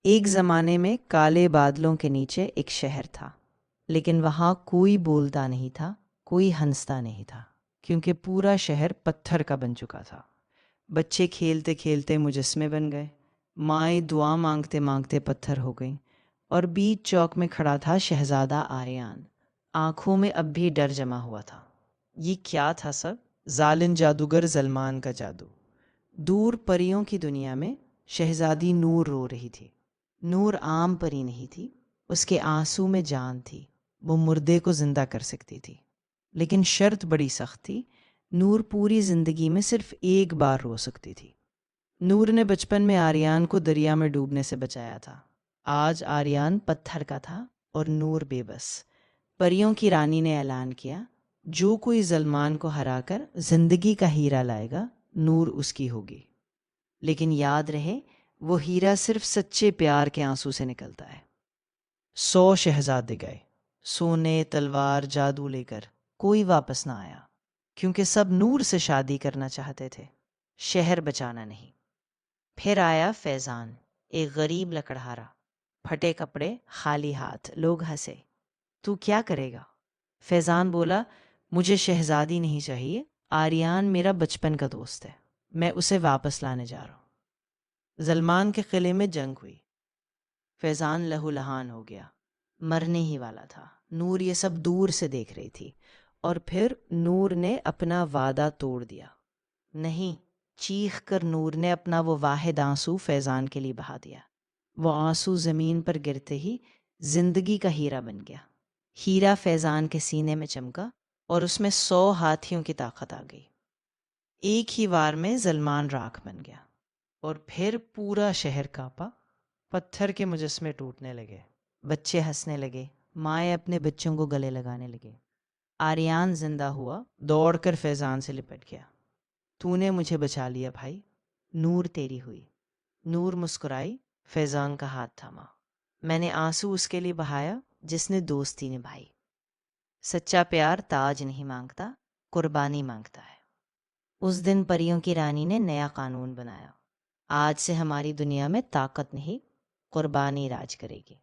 ایک زمانے میں کالے بادلوں کے نیچے ایک شہر تھا، لیکن وہاں کوئی بولتا نہیں تھا، کوئی ہنستا نہیں تھا، کیونکہ پورا شہر پتھر کا بن چکا تھا۔ بچے کھیلتے کھیلتے مجسمے بن گئے، مائیں دعا مانگتے مانگتے پتھر ہو گئیں، اور بیچ چوک میں کھڑا تھا شہزادہ آریان۔ آنکھوں میں اب بھی ڈر جمع ہوا تھا۔ یہ کیا تھا سب؟ ظالم جادوگر زلمان کا جادو۔ دور پریوں کی دنیا میں شہزادی نور رو رہی تھی۔ نور عام پری نہیں تھی، اس کے آنسو میں جان تھی، وہ مردے کو زندہ کر سکتی تھی۔ لیکن شرط بڑی سخت تھی، نور پوری زندگی میں صرف ایک بار رو سکتی تھی۔ نور نے بچپن میں آریان کو دریا میں ڈوبنے سے بچایا تھا۔ آج آریان پتھر کا تھا اور نور بے بس۔ پریوں کی رانی نے اعلان کیا، جو کوئی ظلمان کو ہرا کر زندگی کا ہیرا لائے گا، نور اس کی ہوگی۔ لیکن یاد رہے، وہ ہیرا صرف سچے پیار کے آنسو سے نکلتا ہے۔ 100 شہزادے گئے، سونے، تلوار، جادو لے کر، کوئی واپس نہ آیا، کیونکہ سب نور سے شادی کرنا چاہتے تھے، شہر بچانا نہیں۔ پھر آیا فیضان، ایک غریب لکڑہارا، پھٹے کپڑے، خالی ہاتھ۔ لوگ ہنسے۔ تو کیا کرے گا؟ فیضان بولا، مجھے شہزادی نہیں چاہیے، آریان میرا بچپن کا دوست ہے، میں اسے واپس لانے جا رہا ہوں۔ زلمان کے قلعے میں جنگ ہوئی، فیضان لہو لہان ہو گیا، مرنے ہی والا تھا۔ نور یہ سب دور سے دیکھ رہی تھی، اور پھر نور نے اپنا وعدہ توڑ دیا۔ نہیں، چیخ کر نور نے اپنا وہ واحد آنسو فیضان کے لیے بہا دیا۔ وہ آنسو زمین پر گرتے ہی زندگی کا ہیرا بن گیا۔ ہیرا فیضان کے سینے میں چمکا، اور اس میں 100 ہاتھیوں کی طاقت آ گئی۔ ایک ہی وار میں زلمان راکھ بن گیا، اور پھر پورا شہر کانپا۔ پتھر کے مجسمے ٹوٹنے لگے، بچے ہنسنے لگے، مائیں اپنے بچوں کو گلے لگانے لگے۔ آریان زندہ ہوا، دوڑ کر فیضان سے لپٹ گیا۔ تو نے مجھے بچا لیا بھائی، نور تیری ہوئی۔ نور مسکرائی، فیضان کا ہاتھ تھاما۔ میں نے آنسو اس کے لیے بہایا جس نے دوستی نبھائی۔ سچا پیار تاج نہیں مانگتا، قربانی مانگتا ہے۔ اس دن پریوں کی رانی نے نیا قانون بنایا، آج سے ہماری دنیا میں طاقت نہیں، قربانی راج کرے گی۔